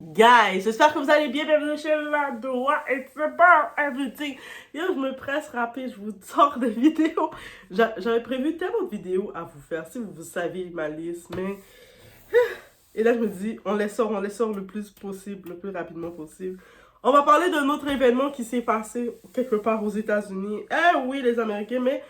Guys, j'espère que vous allez bien. Bienvenue chez La Doua. It's about everything. Yo, je me presse rapide, je vous sors des vidéos. J'avais prévu tellement de vidéos à vous faire, si vous savez ma liste, mais... Et là, je me dis, on les sort le plus possible, le plus rapidement possible. On va parler d'un autre événement qui s'est passé quelque part aux États-Unis. Eh oui, les Américains, mais...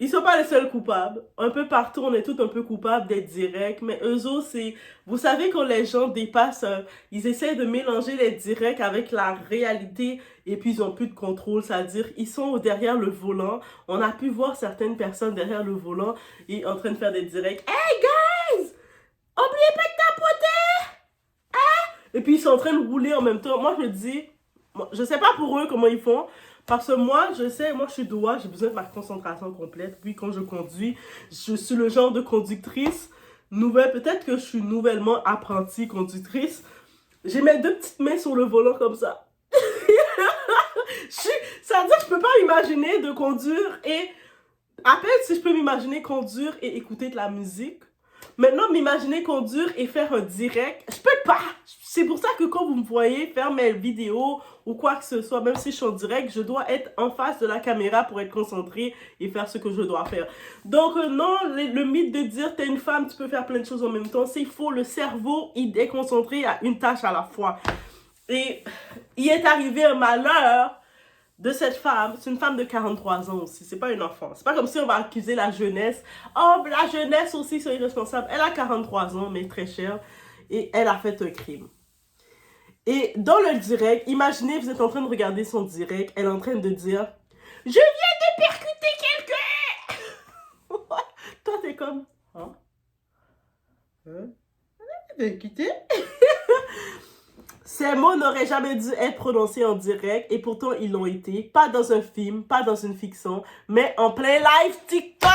Ils sont pas les seuls coupables. Un peu partout, on est tous un peu coupables d'être directs. Mais eux autres, c'est... Vous savez, quand les gens dépassent... ils essaient de mélanger les directs avec la réalité et puis ils ont plus de contrôle. C'est-à-dire, ils sont derrière le volant. On a pu voir certaines personnes derrière le volant et en train de faire des directs. Hey guys! Oubliez pas de tapoter! Et puis ils sont en train de rouler en même temps. Moi, je me dis... Je sais pas pour eux comment ils font. Parce que moi, je sais, moi je suis Doua, j'ai besoin de ma concentration complète. Puis quand je conduis, je suis le genre de conductrice nouvelle. Peut-être que je suis nouvellement apprentie conductrice. J'ai mes deux petites mains sur le volant comme ça. Ça veut dire que je peux pas m'imaginer de conduire et... À peine si je peux m'imaginer conduire et écouter de la musique. Maintenant, m'imaginer conduire et faire un direct, je peux pas. C'est pour ça que quand vous me voyez faire mes vidéos ou quoi que ce soit, même si je suis en direct, je dois être en face de la caméra pour être concentrée et faire ce que je dois faire. Donc non, le mythe de dire t'es une femme, tu peux faire plein de choses en même temps, c'est faux. Le cerveau, il est concentré à une tâche à la fois. Et il est arrivé un malheur de cette femme. C'est une femme de 43 ans aussi, c'est pas une enfant. C'est pas comme si on va accuser la jeunesse. Oh, la jeunesse aussi, c'est irresponsable. Elle a 43 ans, mais très chère, et elle a fait un crime. Et dans le direct, imaginez, vous êtes en train de regarder son direct, elle est en train de dire « Je viens de percuter quelqu'un! » Toi, t'es comme « Hein? Hein? Percuter? » Ces mots n'auraient jamais dû être prononcés en direct et pourtant ils l'ont été. Pas dans un film, pas dans une fiction, mais en plein live TikTok.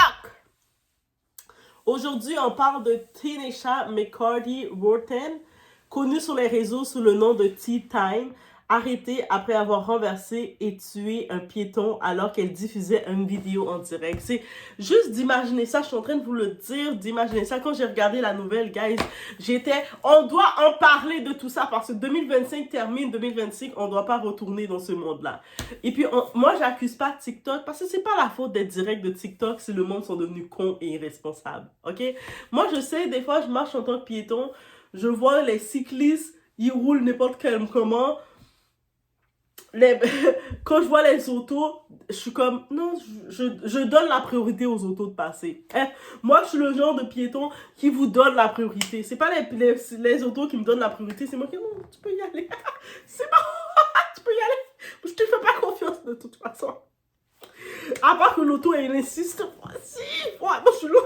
Aujourd'hui, on parle de Tanisha McCarty Wharton, connue sur les réseaux sous le nom de Tea Time, arrêtée après avoir renversé et tué un piéton alors qu'elle diffusait une vidéo en direct. C'est juste d'imaginer ça, je suis en train de vous le dire, d'imaginer ça. Quand j'ai regardé la nouvelle, guys, on doit en parler de tout ça parce que 2025 termine, 2025, on ne doit pas retourner dans ce monde-là. Et puis, moi, j'accuse pas TikTok parce que c'est pas la faute des directs de TikTok si le monde sont devenus cons et irresponsables, ok? Moi, je sais, des fois, je marche en tant que piéton, je vois les cyclistes, ils roulent n'importe comment. Quand je vois les autos, je suis comme, non, je donne la priorité aux autos de passer. Moi, je suis le genre de piéton qui vous donne la priorité. C'est pas les autos qui me donnent la priorité, c'est moi qui, non, tu peux y aller. C'est bon, tu peux y aller. Je te fais pas confiance de toute façon. À part que l'auto, elle insiste, vas-y, ouais, moi, je suis là,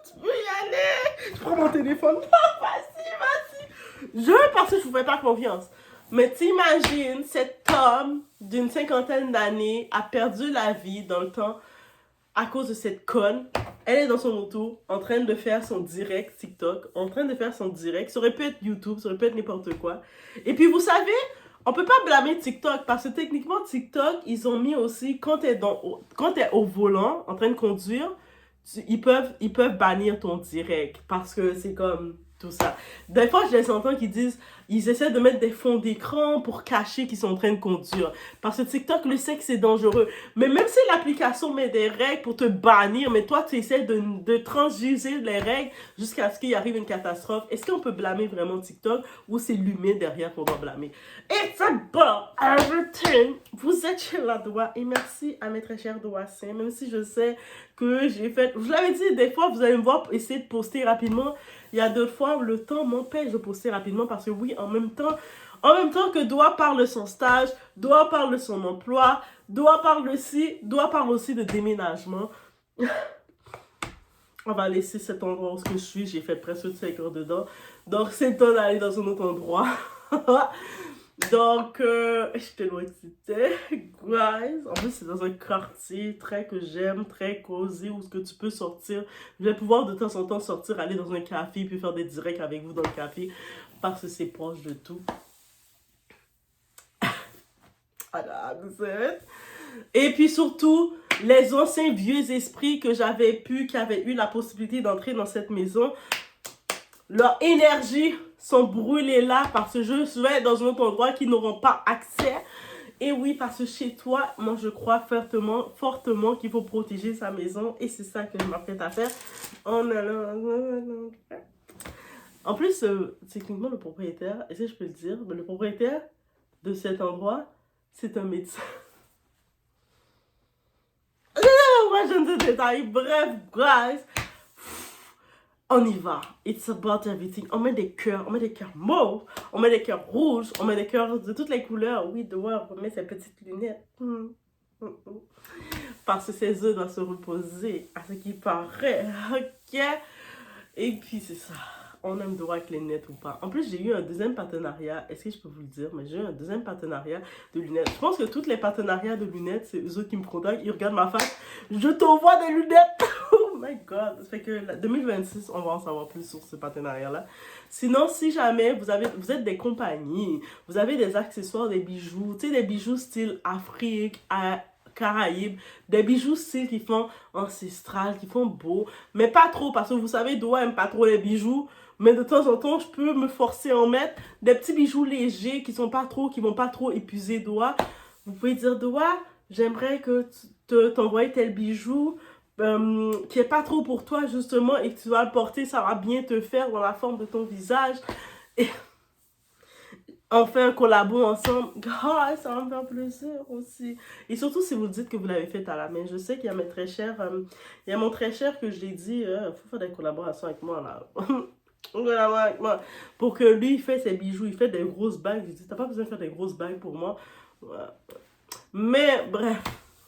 tu peux y aller. Je prends mon téléphone, vas-y. Parce que je vous fais pas confiance. Mais t'imagines, cet homme d'une cinquantaine d'années a perdu la vie dans le temps à cause de cette conne. Elle est dans son auto, en train de faire son direct TikTok, en train de faire son direct. Ça aurait pu être YouTube, ça aurait pu être n'importe quoi. Et puis vous savez, on peut pas blâmer TikTok parce que techniquement TikTok, ils ont mis aussi, quand t'es au volant, en train de conduire, ils peuvent bannir ton direct parce que c'est comme... tout ça. Des fois, je les entends qui disent, ils essaient de mettre des fonds d'écran pour cacher qu'ils sont en train de conduire. Parce que TikTok le sait que c'est dangereux. Mais même si l'application met des règles pour te bannir, mais toi, tu essaies de transgiser les règles jusqu'à ce qu'il arrive une catastrophe, est-ce qu'on peut blâmer vraiment TikTok ou c'est l'humain derrière qu'on doit blâmer? It's about everything. Vous êtes chez La Doua et merci à mes très chers Douassiens, même si je sais que j'ai fait... Je vous l'avais dit, des fois, vous allez me voir essayer de poster rapidement. Il y a d'autres fois, le temps m'empêche de poster rapidement parce que oui, en même temps que Doua parle de son stage, Doua parle de son emploi, Doua parle aussi de déménagement. On va laisser cet endroit où je suis, j'ai fait presque 5 heures dedans. Donc, c'est le temps d'aller dans un autre endroit. Donc, je te loin excitée, guys. En plus, c'est dans un quartier que j'aime, très cosy, où que tu peux sortir. Je vais pouvoir de temps en temps sortir, aller dans un café, puis faire des directs avec vous dans le café, parce que c'est proche de tout. Et puis surtout, les anciens vieux esprits qui avaient eu la possibilité d'entrer dans cette maison, leur énergie sont brûlées là parce que je vais dans un autre endroit qui n'auront pas accès. Et oui, parce que chez toi, moi je crois fortement, fortement qu'il faut protéger sa maison. Et c'est ça que je m'apprête à faire. En plus, techniquement, le propriétaire, est-ce que je peux le dire, mais le propriétaire de cet endroit, c'est un médecin. Moi, je ne sais détails. Bref, guys, on y va. It's about everything. On met des cœurs mauves, on met des cœurs rouges, on met des cœurs de toutes les couleurs. Oui, devoir remettre ses petites lunettes. Parce que ses œufs doivent se reposer, à ce qui paraît. Ok? Et puis, c'est ça. On aime droit avec les lunettes ou pas. En plus, j'ai eu un deuxième partenariat. Est-ce que je peux vous le dire? Mais j'ai eu un deuxième partenariat de lunettes. Je pense que tous les partenariats de lunettes, c'est eux qui me contactent. Ils regardent ma face. Je t'envoie des lunettes. Oh my god. Ça fait que 2026, on va en savoir plus sur ce partenariat-là. Sinon, si jamais vous êtes des compagnies, vous avez des accessoires, des bijoux, tu sais, des bijoux style Afrique, Caraïbes, des bijoux style qui font ancestral, qui font beau, mais pas trop, parce que vous savez, Doa aime pas trop les bijoux. Mais de temps en temps, je peux me forcer à en mettre des petits bijoux légers qui vont pas trop épuiser Doa. Vous pouvez dire, Doa, j'aimerais que tu t'envoies tel bijou qui est pas trop pour toi justement et que tu vas le porter, ça va bien te faire dans la forme de ton visage. Et on fait un collabo ensemble. Ah, ça va me faire plaisir aussi. Et surtout si vous dites que vous l'avez fait à la main. Je sais qu'il y a mes très chers, il y a mon très cher que je l'ai dit, faut faire des collaborations avec moi là. Pour que lui, il fait ses bijoux, il fait des grosses bagues. Je dis, t'as pas besoin de faire des grosses bagues pour moi. Mais bref,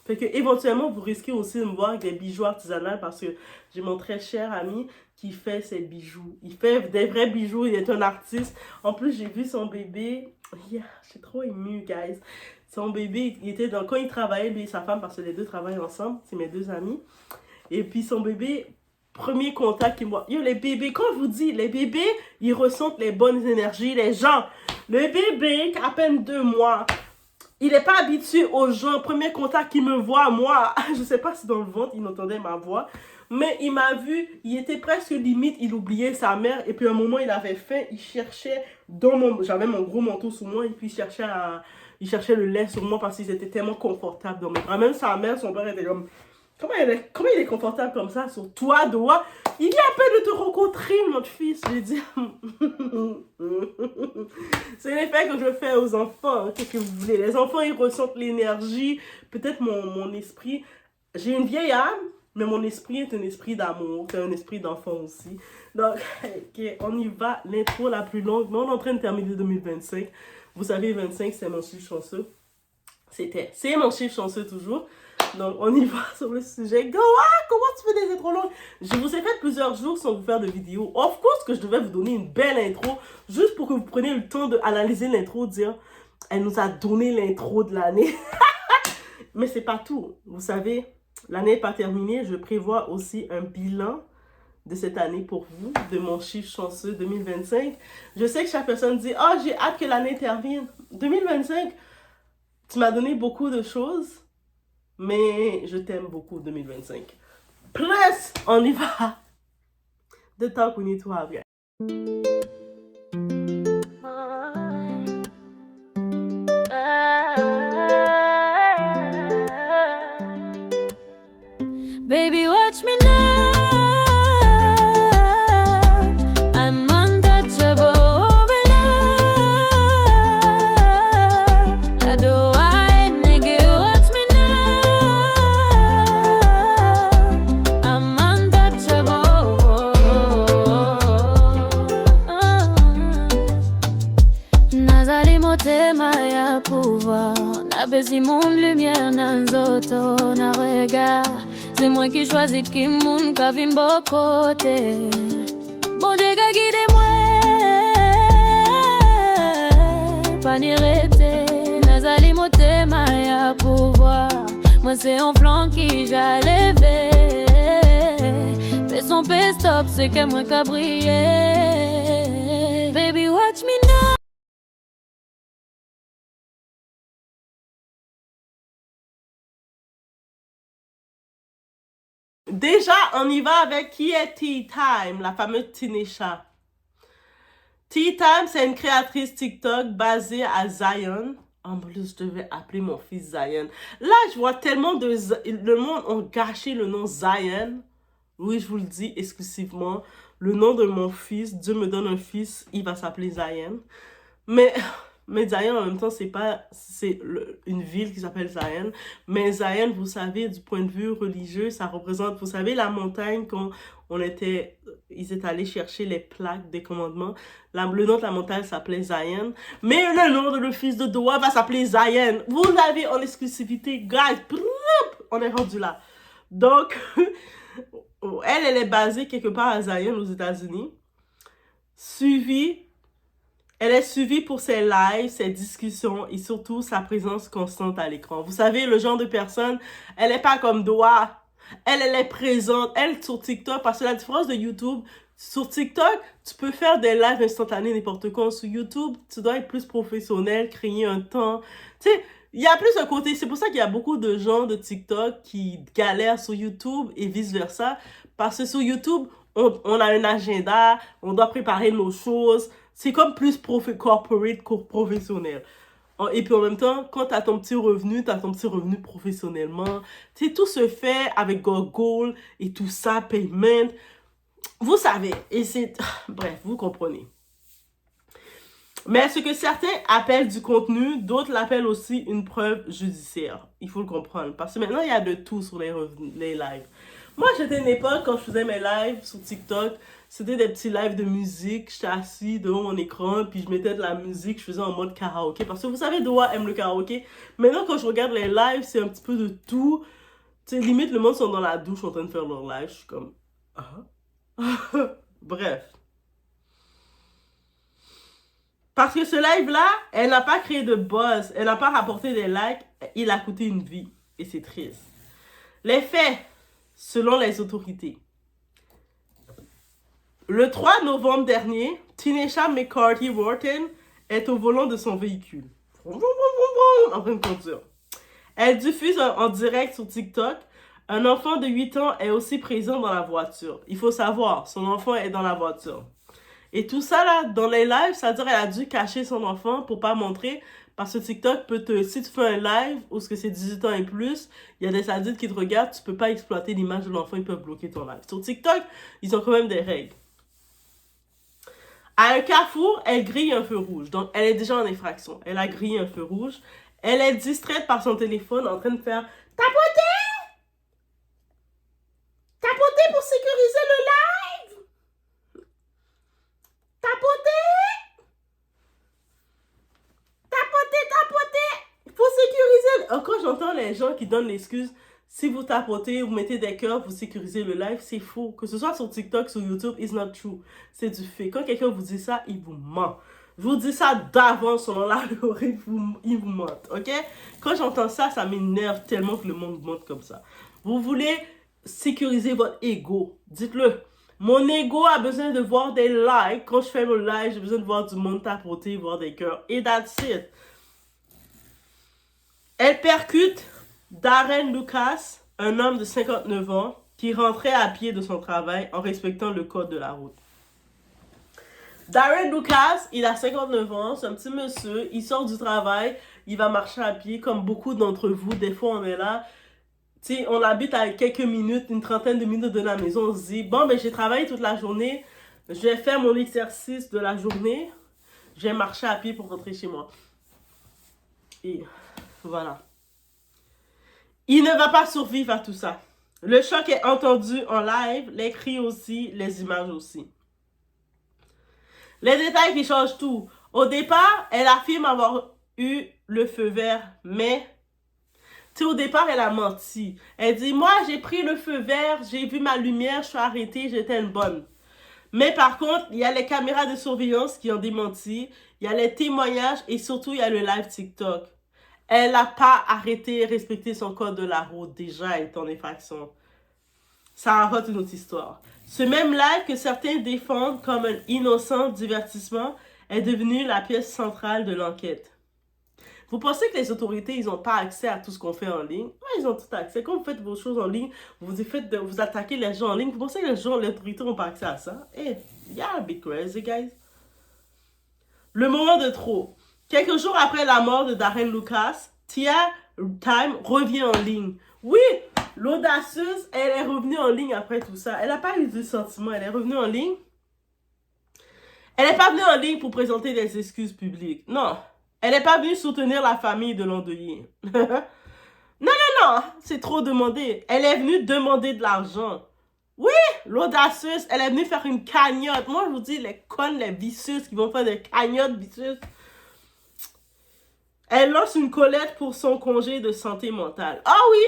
fait que éventuellement, vous risquez aussi de me voir avec des bijoux artisanaux parce que j'ai mon très cher ami qui fait ses bijoux. Il fait des vrais bijoux, il est un artiste. En plus, j'ai vu son bébé. Yeah, je suis trop émue, guys. Son bébé, il était quand il travaillait, lui et sa femme, parce que les deux travaillent ensemble, c'est mes deux amis. Et puis son bébé, premier contact qu'il voit. Yo, les bébés, quand je vous dis, les bébés, ils ressentent les bonnes énergies, les gens. Le bébé, à peine 2 mois, il n'est pas habitué aux gens. Premier contact qu'il me voit, moi, je sais pas si dans le ventre, il entendait ma voix. Mais il m'a vu, il était presque limite, il oubliait sa mère. Et puis à un moment, il avait faim, il cherchait j'avais mon gros manteau sur moi, et puis il cherchait le lait sur moi parce qu'ils étaient tellement confortables dans mes bras. Même sa mère, son père était comme... Comment il est confortable comme ça sur toi, Doa? Il vient à peine de te rencontrer, notre fils. Je lui dis, c'est l'effet que je fais aux enfants. Qu'est-ce que vous voulez? Les enfants, ils ressentent l'énergie. Peut-être mon esprit. J'ai une vieille âme, mais mon esprit est un esprit d'amour. C'est un esprit d'enfant aussi. Donc, okay, on y va. L'intro la plus longue. Mais on est en train de terminer 2025. Vous savez, 25, c'est mon chiffre chanceux. C'est mon chiffre chanceux toujours. Donc, on y va sur le sujet. Go, comment tu fais des intros longues? Je vous ai fait plusieurs jours sans vous faire de vidéo. Of course que je devais vous donner une belle intro, juste pour que vous preniez le temps d'analyser l'intro, dire, elle nous a donné l'intro de l'année. Mais c'est pas tout. Vous savez, l'année n'est pas terminée. Je prévois aussi un bilan de cette année pour vous, de mon chiffre chanceux 2025. Je sais que chaque personne dit, oh, j'ai hâte que l'année termine. 2025, tu m'as donné beaucoup de choses. Mais je t'aime beaucoup 2025. Plus, on y va. The talk we need to have, guys. Baby, watch me now. I'm untouchable. Si mon lumière nan zoto na regard, c'est moi qui choisis qui moun ka vin bo côté. Bon Dieu ka guide moi, pas ni rete, nazali motema ya pouvoir. Moi c'est un flanc qui j'allais fais son paix stop, c'est que moi ka briller. Baby watch me now. Déjà, on y va avec qui est Tea Time, la fameuse Tinesha. Tea Time, c'est une créatrice TikTok basée à Zion. En plus, je devais appeler mon fils Zion. Là, je vois tellement de... Le monde a gâché le nom Zion. Oui, je vous le dis exclusivement. Le nom de mon fils, Dieu me donne un fils, il va s'appeler Zion. Mais Zion, en même temps, c'est une ville qui s'appelle Zion. Mais Zion, vous savez, du point de vue religieux, ça représente, vous savez, la montagne quand ils étaient allés chercher les plaques des commandements. Le nom de la montagne s'appelait Zion. Mais le nom de le fils de Doa va s'appeler Zion. Vous l'avez en exclusivité, guys. On est rendu là. Donc, elle est basée quelque part à Zion, aux États-Unis. Elle est suivie pour ses lives, ses discussions et surtout sa présence constante à l'écran. Vous savez, le genre de personne, elle n'est pas comme Doa. Elle est présente. Elle, sur TikTok, parce que la différence de YouTube, sur TikTok, tu peux faire des lives instantanés n'importe quand. Sur YouTube, tu dois être plus professionnel, créer un temps. Tu sais, il y a plus un côté. C'est pour ça qu'il y a beaucoup de gens de TikTok qui galèrent sur YouTube et vice-versa. Parce que sur YouTube, on a un agenda, on doit préparer nos choses. C'est comme plus corporate que professionnel. Et puis en même temps, quand tu as ton petit revenu, professionnellement. Tu sais, tout se fait avec Google et tout ça, payment. Vous savez. Et c'est... Bref, vous comprenez. Mais ce que certains appellent du contenu, d'autres l'appellent aussi une preuve judiciaire. Il faut le comprendre. Parce que maintenant, il y a de tout sur les lives. Moi, j'étais une époque, quand je faisais mes lives sur TikTok, c'était des petits lives de musique. J'étais assis devant mon écran, puis je mettais de la musique, je faisais en mode karaoké. Parce que vous savez, Doa aime le karaoké. Maintenant, quand je regarde les lives, c'est un petit peu de tout. Tu sais, limite, le monde sont dans la douche en train de faire leur live. Je suis comme... Bref. Parce que ce live-là, elle n'a pas créé de buzz. Elle n'a pas rapporté des likes. Il a coûté une vie. Et c'est triste. Les faits, selon les autorités. Le 3 novembre dernier, Tanisha McCarthy Wharton est au volant de son véhicule. En train de conduire. Elle diffuse en direct sur TikTok. Un enfant de 8 ans est aussi présent dans la voiture. Il faut savoir, son enfant est dans la voiture. Et tout ça, là, dans les lives, c'est-à-dire qu'elle a dû cacher son enfant pour pas montrer. Parce que TikTok peut si tu fais un live où c'est 18 ans et plus, il y a des adultes qui te regardent, tu peux pas exploiter l'image de l'enfant, ils peuvent bloquer ton live. Sur TikTok, ils ont quand même des règles. À un carrefour, elle grille un feu rouge. Donc, elle est déjà en infraction. Elle a grillé un feu rouge. Elle est distraite par son téléphone en train de faire tapoter! Tapoter pour sécuriser le live! Tapoter! Tapoter! Pour sécuriser... Quand j'entends les gens qui donnent l'excuse, si vous tapotez, vous mettez des cœurs, vous sécurisez le live, c'est faux. Que ce soit sur TikTok, sur YouTube, it's not true. C'est du fait. Quand quelqu'un vous dit ça, il vous ment. Je vous dis ça d'avance, selon l'algorithme, il vous ment, ok? Quand j'entends ça, ça m'énerve tellement que le monde monte comme ça. Vous voulez sécuriser votre ego. Dites-le. Mon ego a besoin de voir des likes. Quand je fais le live, j'ai besoin de voir du monde tapoter, voir des cœurs. Et that's it. Elle percute Darren Lucas, un homme de 59 ans, qui rentrait à pied de son travail en respectant le code de la route. Darren Lucas, il a 59 ans, c'est un petit monsieur, il sort du travail, il va marcher à pied, comme beaucoup d'entre vous, des fois on est là, tu sais, on habite à quelques minutes, une trentaine de minutes de la maison, on se dit, bon, ben j'ai travaillé toute la journée, je vais faire mon exercice de la journée, je vais marcher à pied pour rentrer chez moi. Et voilà. Il ne va pas survivre à tout ça. Le choc est entendu en live, les cris aussi, les images aussi. Les détails qui changent tout. Au départ, elle affirme avoir eu le feu vert, mais tu sais, au départ, elle a menti. Elle dit, moi, j'ai pris le feu vert, j'ai vu ma lumière, je suis arrêtée, j'étais une bonne. Mais par contre, il y a les caméras de surveillance qui ont démenti, il y a les témoignages et surtout, il y a le live TikTok. Elle n'a pas arrêté et respecté son code de la route. Déjà, elle est en infraction. Ça raconte une autre histoire. Ce même live que certains défendent comme un innocent divertissement est devenu la pièce centrale de l'enquête. Vous pensez que les autorités, ils n'ont pas accès à tout ce qu'on fait en ligne? Oui, ils ont tout accès. Quand vous faites vos choses en ligne, vous attaquez les gens en ligne, vous pensez que les autorités n'ont pas accès à ça? Eh, yeah, be crazy, guys. Le moment de trop. Quelques jours après la mort de Darren Lucas, Tia Time revient en ligne. Oui, l'audacieuse, elle est revenue en ligne après tout ça. Elle n'a pas eu de sentiment, elle est revenue en ligne. Elle n'est pas venue en ligne pour présenter des excuses publiques. Non. Elle n'est pas venue soutenir la famille de l'endeuillé. Non, c'est trop demandé. Elle est venue demander de l'argent. Oui, l'audacieuse, elle est venue faire une cagnotte. Moi, je vous dis, les connes, les vicieuses qui vont faire des cagnottes vicieuses. Elle lance une collecte pour son congé de santé mentale. Ah oui,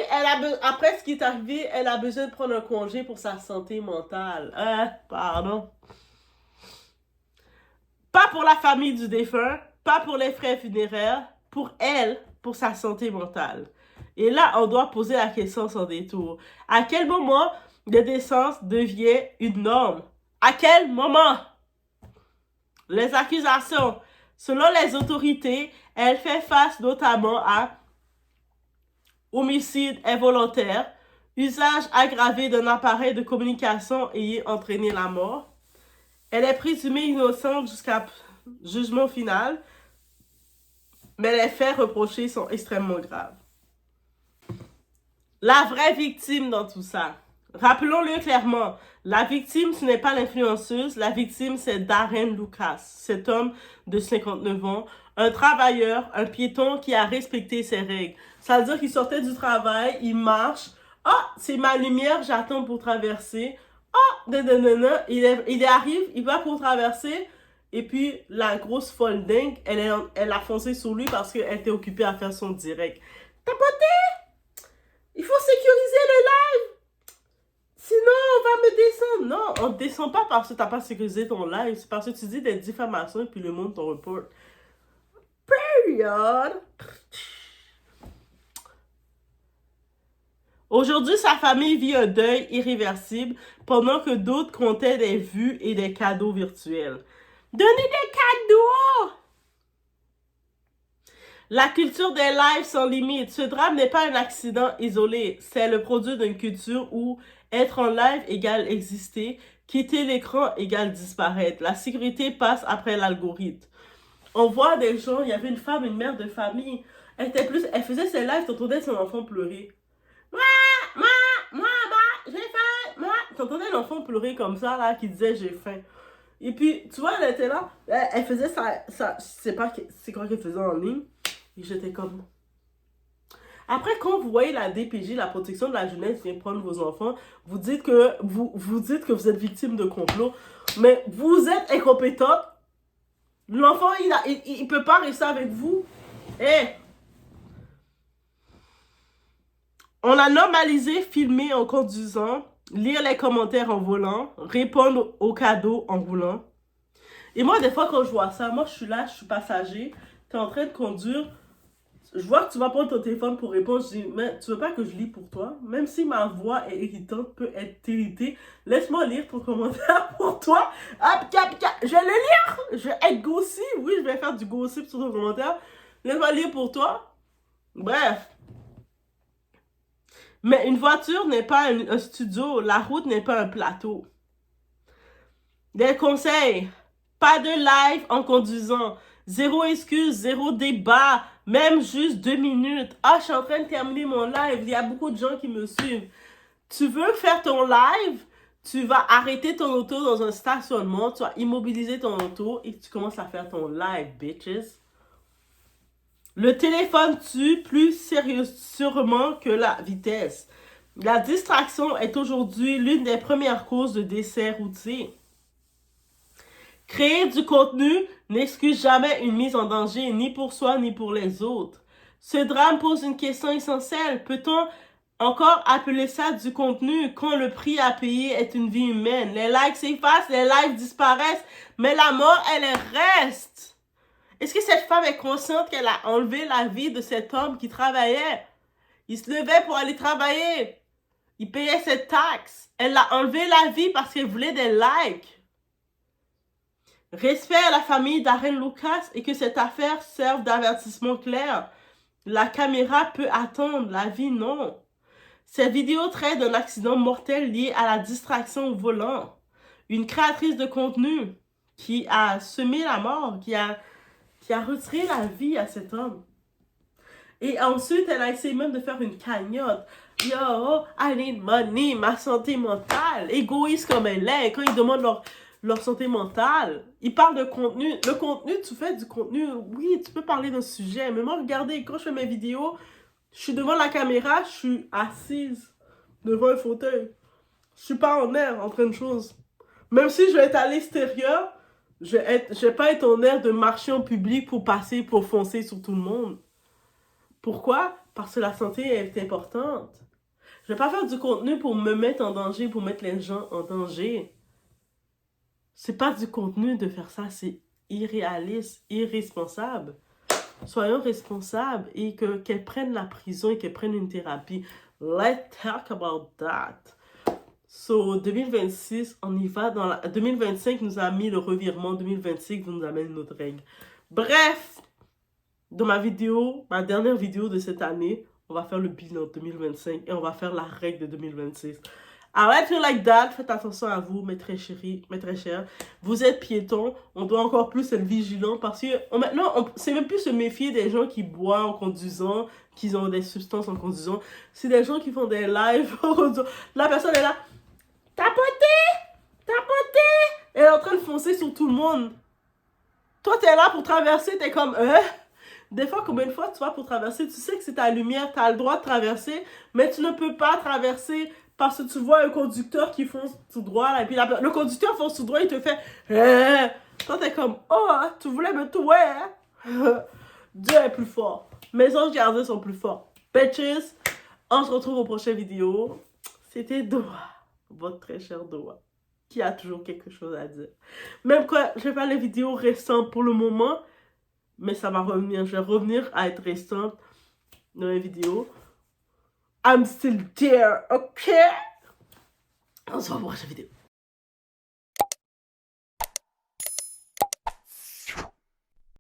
après ce qui est arrivé, elle a besoin de prendre un congé pour sa santé mentale. Pardon. Pas pour la famille du défunt, pas pour les frais funéraires, pour elle, pour sa santé mentale. Et là, on doit poser la question sans détour. À quel moment la décence devient une norme? À quel moment? Les accusations. Selon les autorités, elle fait face notamment à homicide involontaire, usage aggravé d'un appareil de communication ayant entraîné la mort. Elle est présumée innocente jusqu'à jugement final, mais les faits reprochés sont extrêmement graves. La vraie victime dans tout ça. Rappelons-le clairement, la victime, ce n'est pas l'influenceuse, la victime, c'est Darren Lucas, cet homme de 59 ans, un travailleur, un piéton qui a respecté ses règles. Ça veut dire qu'il sortait du travail, il marche, c'est ma lumière, j'attends pour traverser, il arrive, il va pour traverser, et puis la grosse folle dingue, elle a foncé sur lui parce qu'elle était occupée à faire son direct. Tapoté! Il faut sécuriser le live! Sinon, on va me descendre. Non, on ne descend pas parce que tu n'as pas sécurisé ton live. C'est parce que tu dis des diffamations et puis le monde t'en reporte. Period. Aujourd'hui, sa famille vit un deuil irréversible pendant que d'autres comptaient des vues et des cadeaux virtuels. Donnez des cadeaux! La culture des lives sans limite. Ce drame n'est pas un accident isolé. C'est le produit d'une culture où être en live égale exister, quitter l'écran égale disparaître. La sécurité passe après l'algorithme. On voit des gens, il y avait une femme, une mère de famille, elle faisait ses lives, t'entendais son enfant pleurer. J'ai faim, t'entendais l'enfant pleurer comme ça, là, qui disait j'ai faim. Et puis, tu vois, elle était là, elle faisait ça, je sais pas c'est quoi qu'elle faisait en ligne, et j'étais comme... Après, quand vous voyez la DPJ, la protection de la jeunesse, vient prendre vos enfants, vous dites que vous êtes victime de complot, mais vous êtes incompétente. L'enfant, il peut pas rester avec vous. On a normalisé filmer en conduisant, lire les commentaires en volant, répondre aux cadeaux en roulant. Et moi, des fois, quand je vois ça, moi, je suis là, je suis passager, tu es en train de conduire, je vois que tu vas prendre ton téléphone pour répondre, je dis, mais tu veux pas que je lis pour toi? Même si ma voix est irritante, peut être irritée, laisse-moi lire ton commentaire pour toi. Je vais le lire! Je vais être gossip, oui, je vais faire du gossip sur ton commentaire. Laisse-moi lire pour toi. Bref. Mais une voiture n'est pas un studio, la route n'est pas un plateau. Des conseils, pas de live en conduisant, zéro excuse, zéro débat, même juste 2 minutes. Je suis en train de terminer mon live, il y a beaucoup de gens qui me suivent. Tu veux faire ton live, tu vas arrêter ton auto dans un stationnement, tu vas immobiliser ton auto et tu commences à faire ton live, bitches. Le téléphone tue plus sûrement que la vitesse. La distraction est aujourd'hui l'une des premières causes de décès routiers. Créer du contenu n'excuse jamais une mise en danger, ni pour soi, ni pour les autres. Ce drame pose une question essentielle. Peut-on encore appeler ça du contenu quand le prix à payer est une vie humaine? Les likes s'effacent, les likes disparaissent, mais la mort, elle reste. Est-ce que cette femme est consciente qu'elle a enlevé la vie de cet homme qui travaillait? Il se levait pour aller travailler. Il payait ses taxes. Elle a enlevé la vie parce qu'elle voulait des likes. Respect à la famille Darren Lucas et que cette affaire serve d'avertissement clair. La caméra peut attendre, la vie non. Cette vidéo traite d'un accident mortel lié à la distraction au volant. Une créatrice de contenu qui a semé la mort, qui a qui a retiré la vie à cet homme. Et ensuite, elle a essayé même de faire une cagnotte. Yo, I need money, ma santé mentale. Égoïste comme elle est, quand ils demandent leur santé mentale, ils parlent de contenu. Le contenu, tu fais du contenu, oui, tu peux parler d'un sujet. Mais moi, regardez, quand je fais mes vidéos, je suis devant la caméra, je suis assise devant un fauteuil. Je suis pas en air en train de choses. Même si je vais être à l'extérieur, je vais pas être en air de marcher en public pour passer, pour foncer sur tout le monde. Pourquoi? Parce que la santé est importante. Je vais pas faire du contenu pour me mettre en danger, pour mettre les gens en danger. C'est pas du contenu de faire ça, c'est irréaliste, irresponsable. Soyons responsables et qu'elles prennent la prison et qu'elles prennent une thérapie. Let's talk about that. So, 2026, on y va dans la... 2025 nous a mis le revirement, 2026 nous amène une autre règle. Bref, dans ma dernière vidéo de cette année, on va faire le bilan 2025 et on va faire la règle de 2026. Arrête de like that, faites attention à vous, mes très chéris, mes très chers. Vous êtes piétons, on doit encore plus être vigilant parce que maintenant, c'est même plus se méfier des gens qui boivent en conduisant, qui ont des substances en conduisant. C'est des gens qui font des lives en conduisant. La personne est là, tapoter, elle est en train de foncer sur tout le monde. Toi, t'es là pour traverser, t'es comme, Des fois, combien de fois tu vas pour traverser, tu sais que c'est ta lumière, tu as le droit de traverser, mais tu ne peux pas traverser parce que tu vois un conducteur qui fonce tout droit, là, et puis le conducteur fonce tout droit, il te fait Toi, t'es comme, tu voulais me tuer, hein? Dieu est plus fort. Mes anges gardiens sont plus forts. Bitches, on se retrouve aux prochaines vidéos. C'était Doa, votre très cher Doa, qui a toujours quelque chose à dire. Même quand je vais faire les vidéos récentes pour le moment, mais ça va revenir. Je vais revenir à être récente dans les vidéos. I'm still there, ok? On se voit pour la prochaine vidéo.